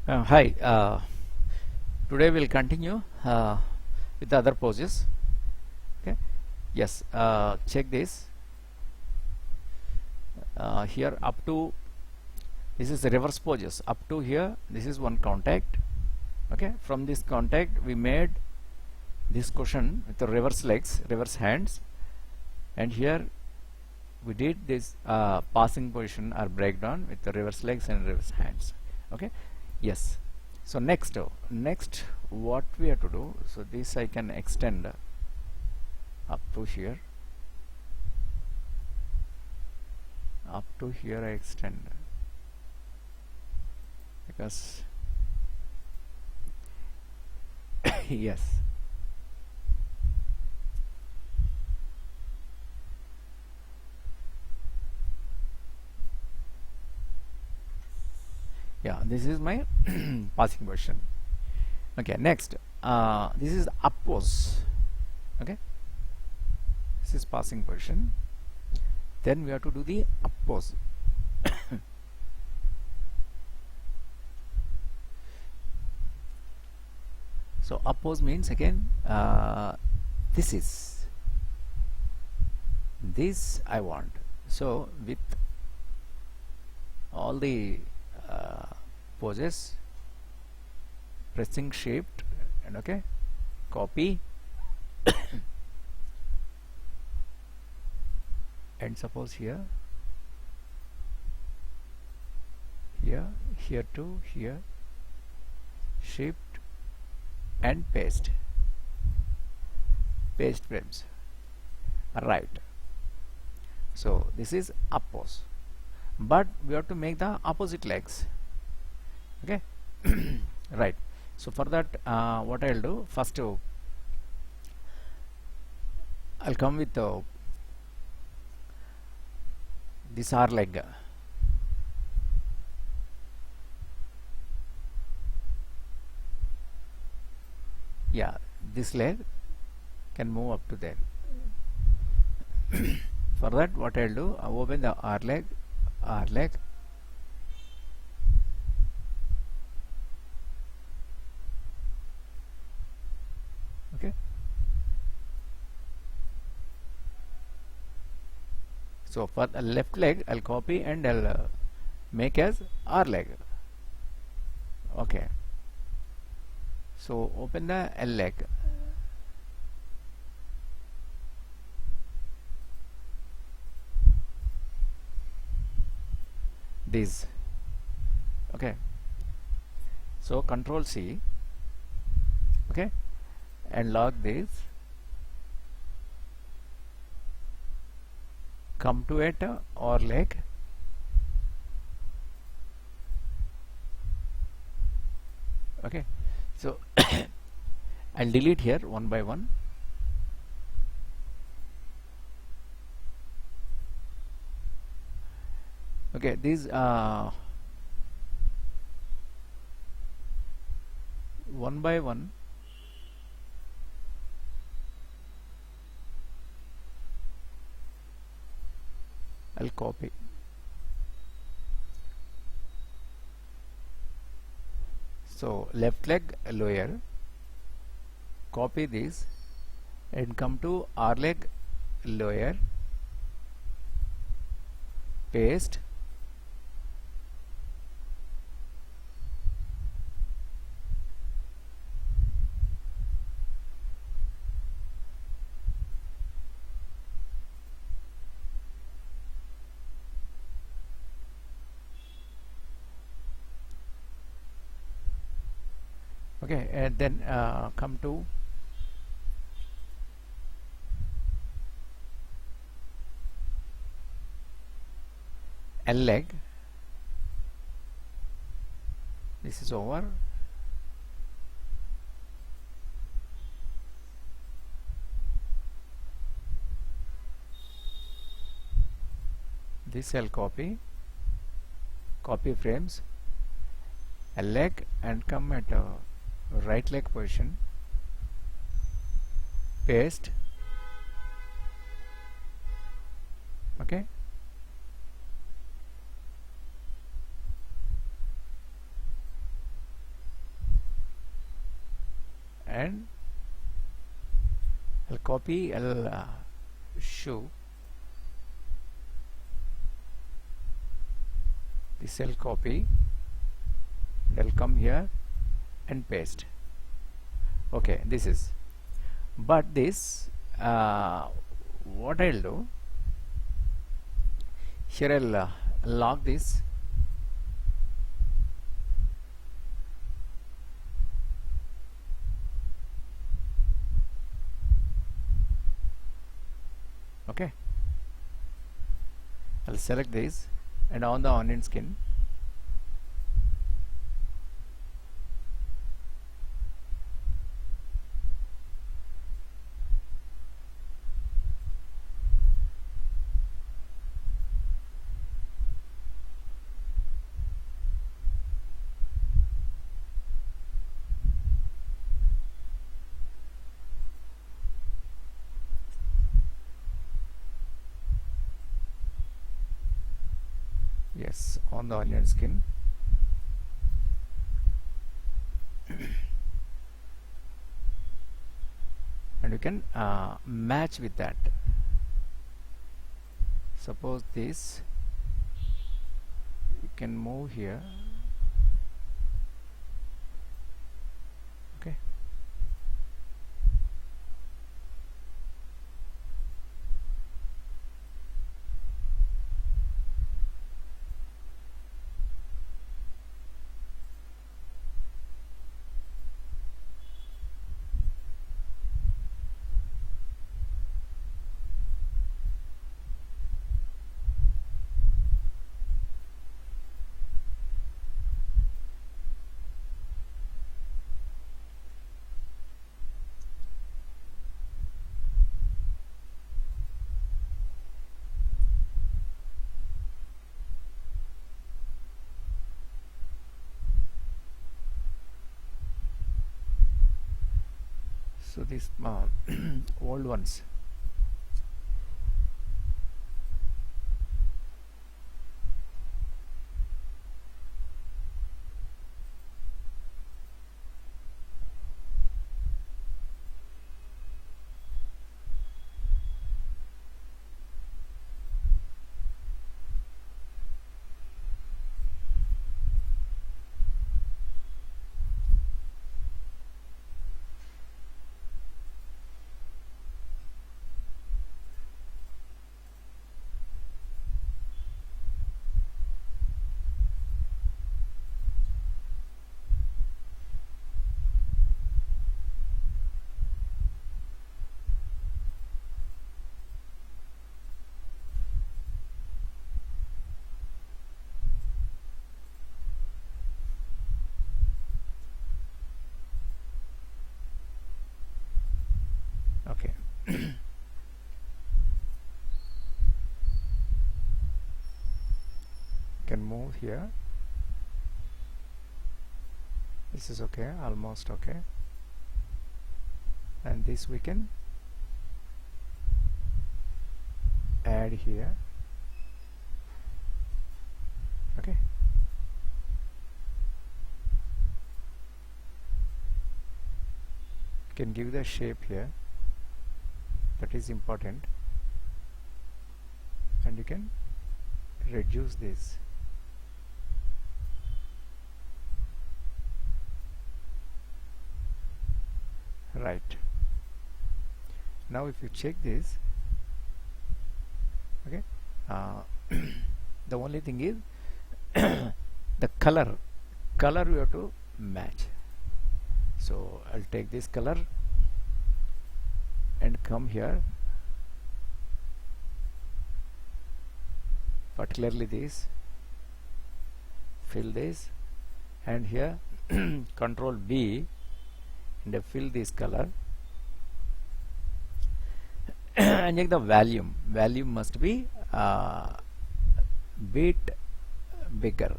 Hi. Today we'll continue with the other poses. Okay. Yes. Check this. Here up to this is the reverse poses. Up to here, this is one contact. Okay. From this contact, we made this cushion with the reverse legs, reverse hands, and here we did this passing position or breakdown with the reverse legs and reverse hands. Okay. Yes. So next what we have to do, so this I can extend up to here. Up to here I extend because yes, yeah, this is my passing position. Okay, next this is up pose. Okay, this is passing position. Then we have to do the up pose. So up pose means again this is this I want. So with all the poses, pressing shift and okay, copy and suppose here to here, shift and paste frames, right. So this is up pose, but we have to make the opposite legs. Okay. Right. So for that what I'll do first, I'll come with this R leg. Yeah, this leg can move up to there. For that what I'll do, I'll open the R leg. Okay. So for the left leg I'll copy and I'll make as R leg. Okay. So open the L leg. This. Okay. So Control C. Okay. And lock this. Come to it or leg. Okay. So I'll delete here one by one. Okay, these one by one I'll copy. So left leg lower, copy this and come to R leg lower, paste, okay, and then come to L leg. This is over. This I'll copy frames, L leg and come at right leg position, paste. Okay. and I'll copy, I'll show this cell, copy, I'll come here and paste. Okay, this is, but this what I'll do here, I'll log this. Okay, I'll select this, and on the onion skin yes, on the onion skin. And you can match with that. Suppose this, you can move here. Okay, so these old ones. Okay. Can move here. This is okay, almost okay, and this we can add here. Okay, can give the shape here, that is important, and you can reduce this. Right, now if you check this, okay, the only thing is the color we have to match. So I'll take this color and come here, particularly this, fill this, and here control B and fill this color and check the volume. Volume must be bit bigger.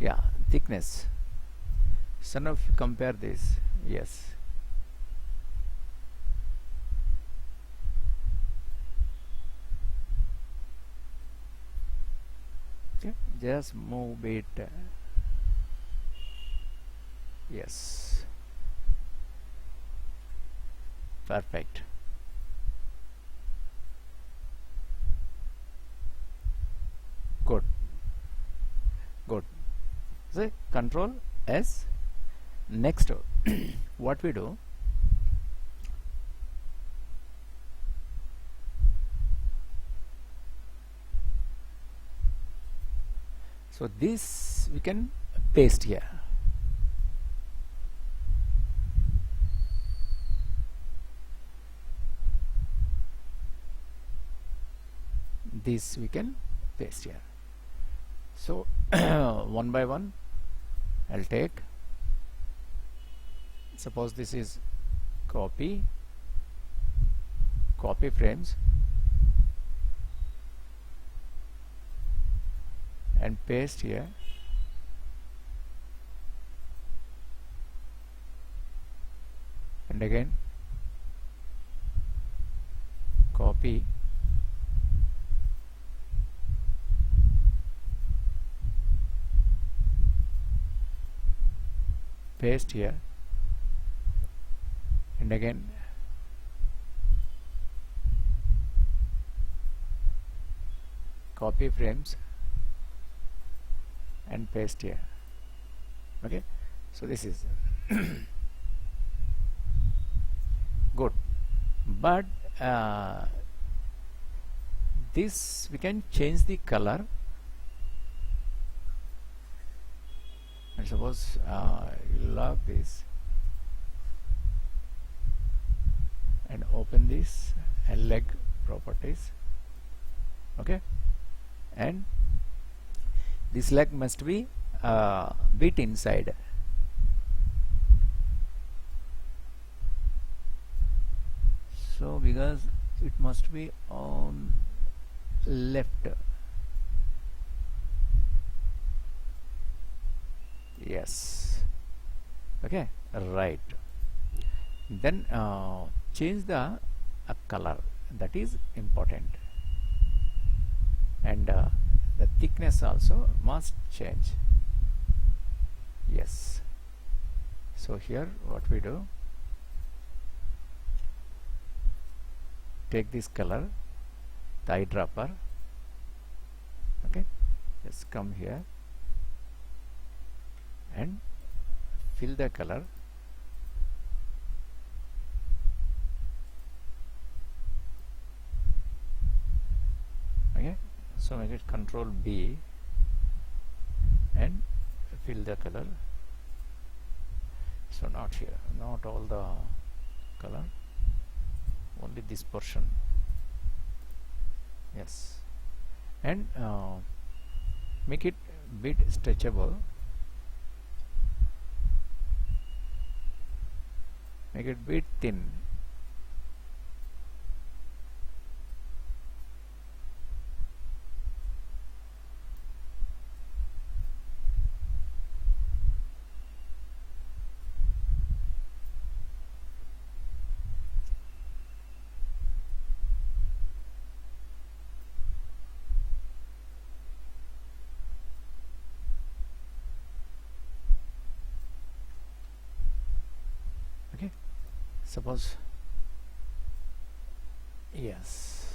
yeah, thickness. So now if you compare this, yes, okay, just move it, yes, perfect, good, good. So control S. Next what we do, so this we can paste here, this we can paste here. So one by one I'll take, suppose this is copy frames and paste here, and again copy, paste here, and again copy frames and paste here. Okay, so this is good, but this we can change the color, and suppose you log this and open this and leg properties, okay, and this leg must be bit inside, so because it must be on left, yes, okay, right, then change the color, that is important, and the thickness also must change, yes. So here what we do, take this color, the eyedropper, okay, just come here and fill the color, okay, so make it Control B and fill the color, so not here, not all the color, only this portion, yes, and make it bit stretchable, make it bit thin, okay, suppose, yes,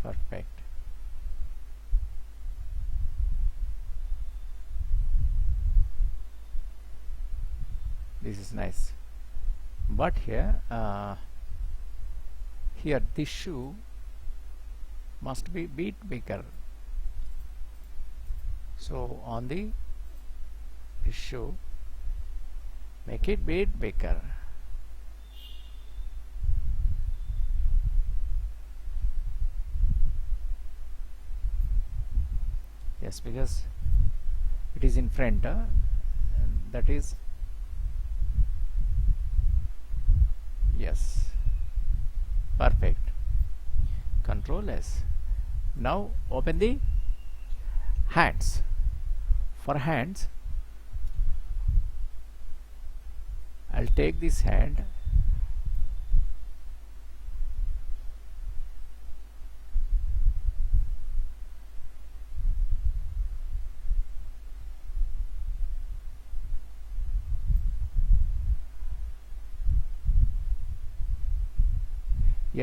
perfect, this is nice, but here here this shoe must be bit bigger, so on the shoe make it bit bigger, yes, because it is in front, that is, yes, perfect, Control S. Now open the hands, for hands, I'll take this hand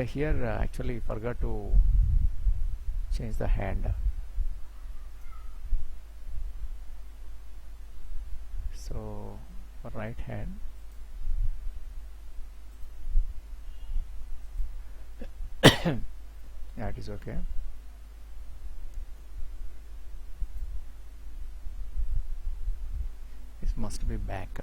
here actually forgot to change the hand. So right hand, yeah, it is okay. This must be back.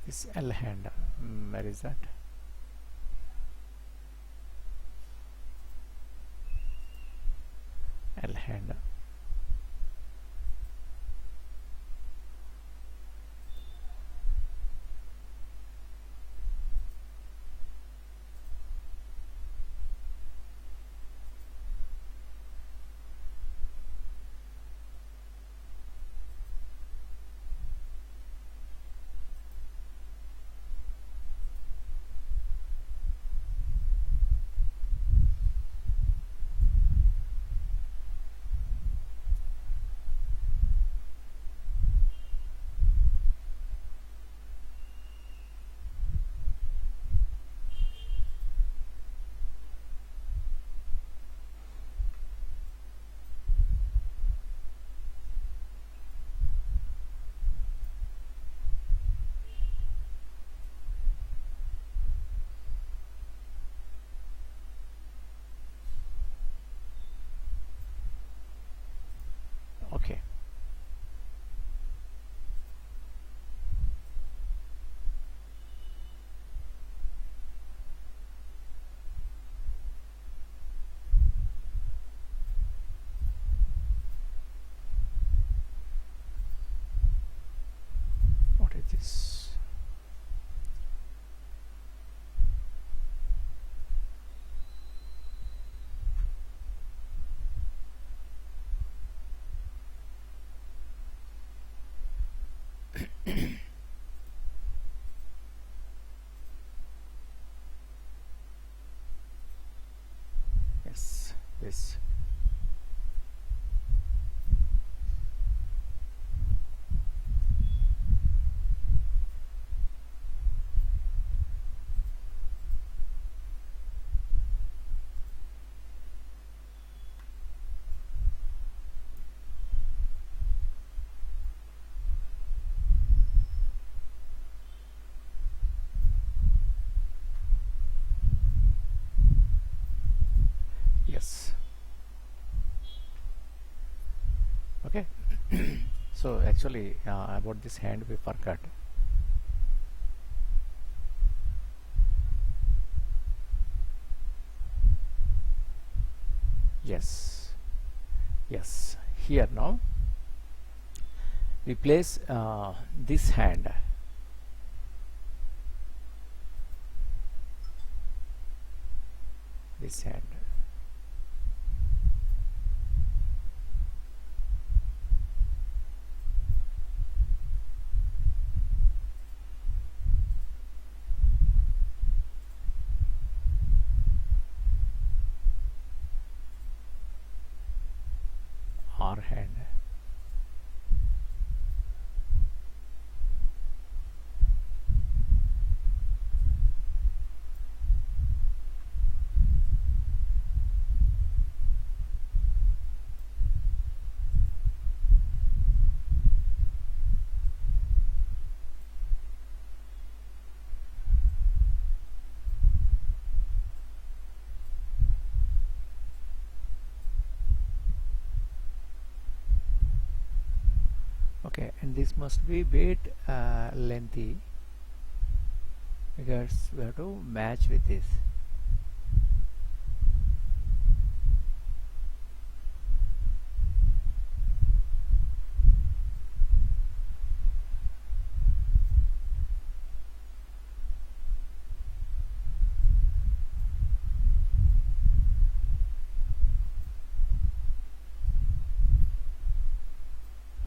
This L hand, where is that? L hand. Okay. What is this? Yes, this. Yes. Okay. So actually about this hand we forgot. Yes, yes, here now we place this hand, this hand. R hand. Okay, and this must be bit lengthy because we have to match with this.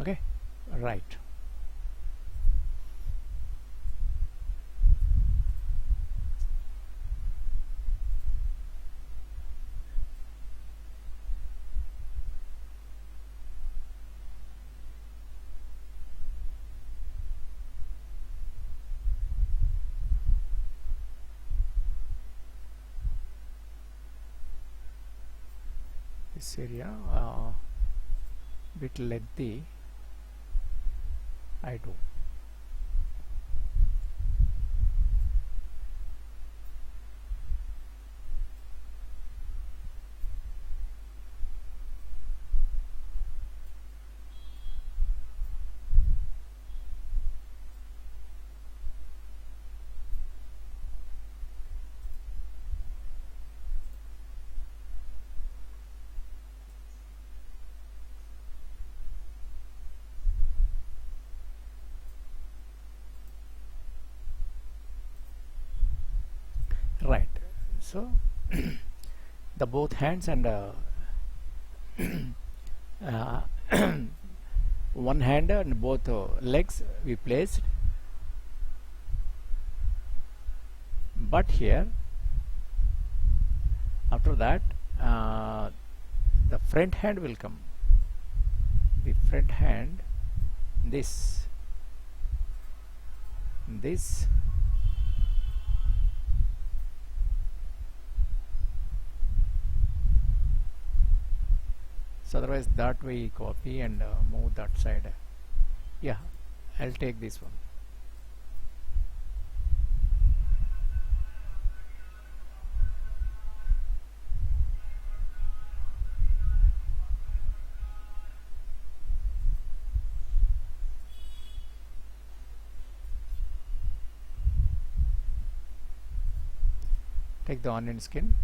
Okay, right. This area bit lengthy, I do. Right. So the both hands and uh, one hand and both legs we placed, but here after that the front hand will come. The front hand, this so otherwise that we copy and move that side. Yeah, I'll take this one. Take the onion skin.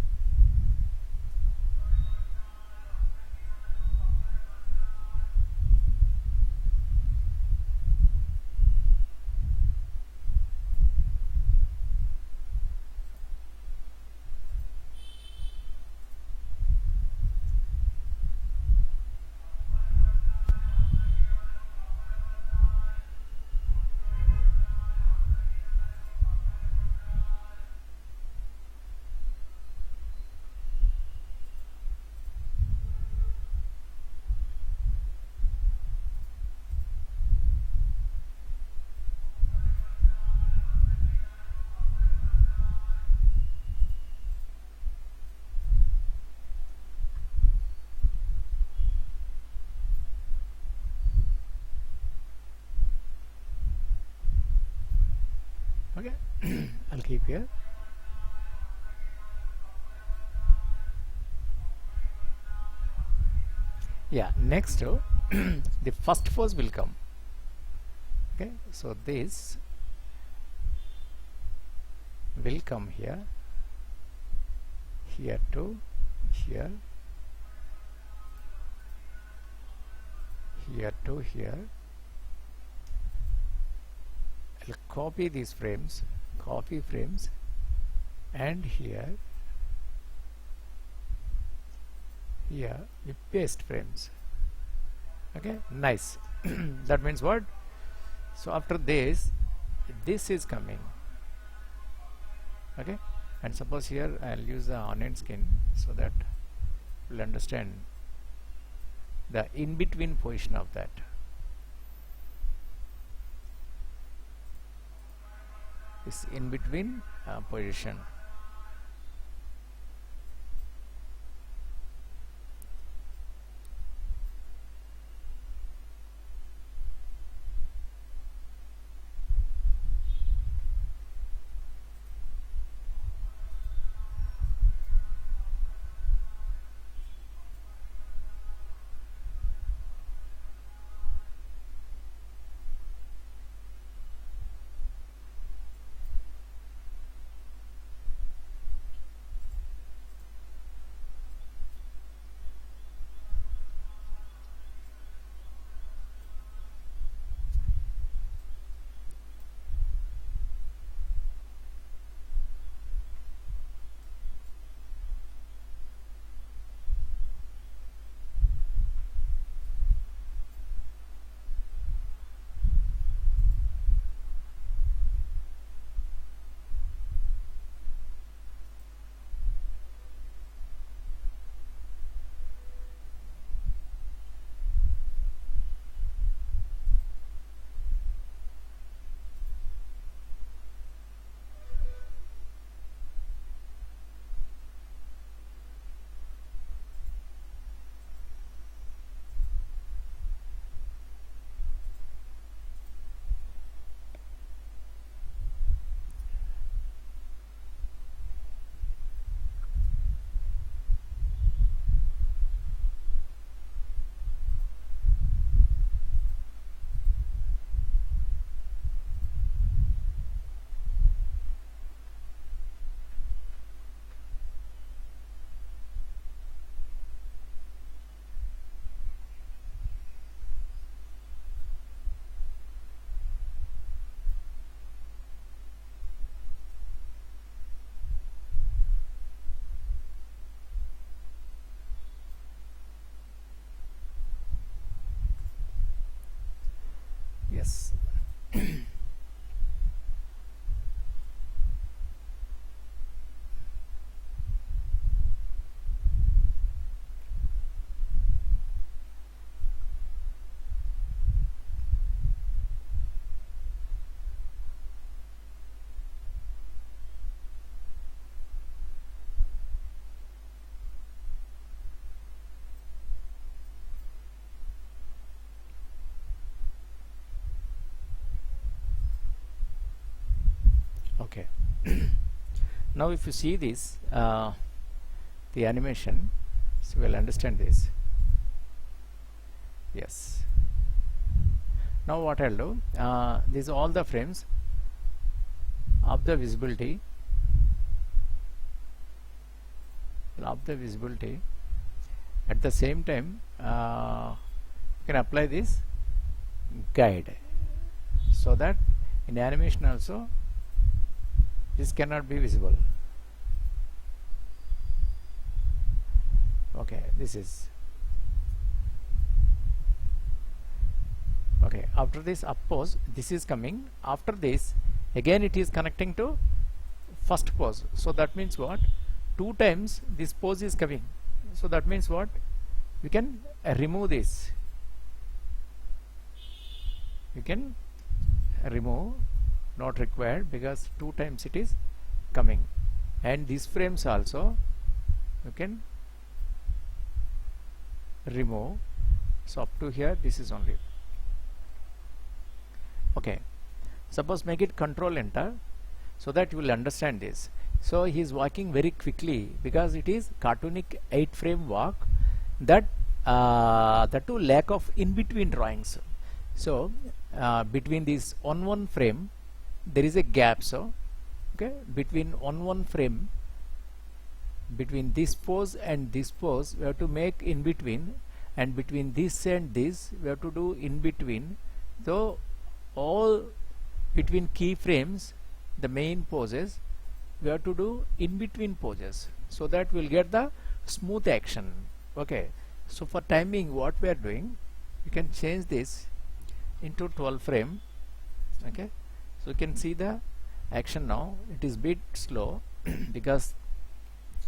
Okay, I'll keep here. Yeah, next the first pose will come. Okay, so this will come here, here to here, here to here. I'll copy these frames, copy frames, and here we paste frames. Okay, nice. That means what? So after this is coming. Okay, and suppose here I'll use the onion skin so that we'll understand the in-between position of that. This in-between position. Yes. Okay. Now if you see this the animation, so we'll understand this. Yes. Now what I'll do, these are all the frames of the visibility, at the same time you can apply this guide, so that in animation also this cannot be visible. Okay, this is okay. After this up pose, this is coming. After this again it is connecting to first pose, so that means what, 2 times this pose is coming. So that means what, you can remove this, you can remove, not required, because 2 times it is coming. And these frames also you can remove. So up to here this is only okay. Suppose make it control enter, so that you will understand this. So he is walking very quickly because it is cartoonic 8 frame walk, that the two lack of in between drawings. So between this on one frame there is a gap. So okay, between on one frame, between this pose and this pose we have to make in between, and between this and this we have to do in between. So all between keyframes, the main poses, we have to do in between poses, so that we'll get the smooth action. Okay, so for timing what we are doing, you can change this into 12 frame. Okay, so you can see the action now. It is bit slow because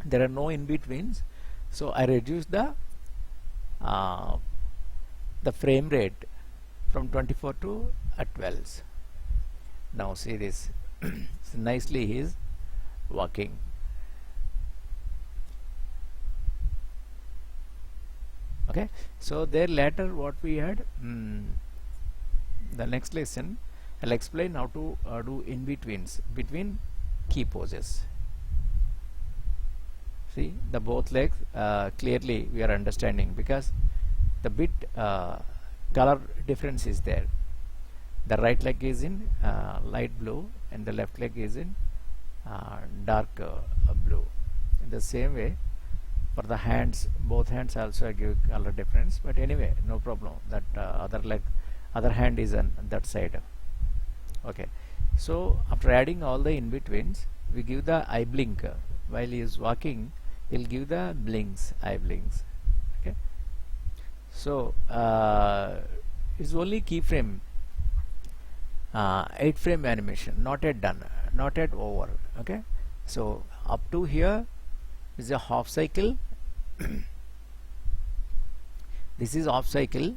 there are no in betweens, so I reduce the frame rate from 24 to 12. Now see this. So nicely he is walking. Okay, so there later what we had, the next lesson I'll explain how to do in betweens between key poses. See the both legs clearly we are understanding, because the bit color difference is there. The right leg is in light blue and the left leg is in dark blue. In the same way for the hands, both hands also I give color difference, but anyway no problem, that other hand is on that side. Okay, so after adding all the in betweens, we give the eye blink. While he is walking, he'll give the blinks, eye blinks. Okay, so it's only keyframe 8 frame animation, not yet done, not yet over. Okay, so up to here is a half cycle. This is half cycle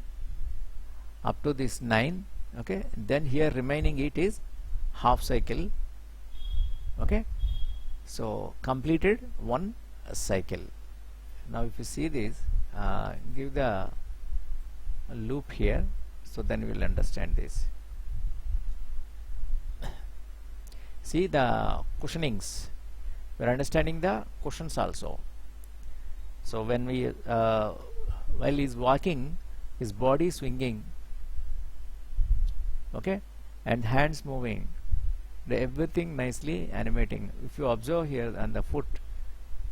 up to this 9. Okay, then here remaining it is half cycle. Okay, so completed one cycle. Now if you see this, give the loop here, so then we will understand this. See the cushionings, we are understanding the cushions also. So when we while he is walking, his body swinging, okay, and hands moving, everything nicely animating. If you observe here on the foot,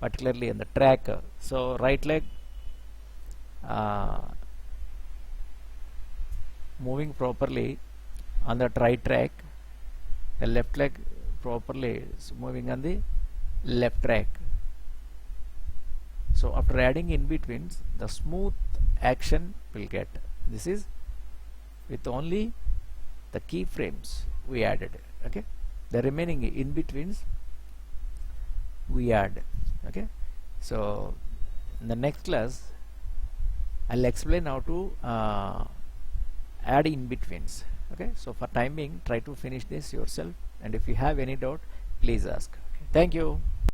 particularly on the track, so right leg moving properly on the right track, the left leg properly moving on the left track. So after adding in betweens, the smooth action will get. This is with only the keyframes we added. Okay, the remaining in betweens we add. Okay, so in the next class I'll explain how to add in betweens. Okay, so for time being, try to finish this yourself, and if you have any doubt, please ask. Okay. Thank you.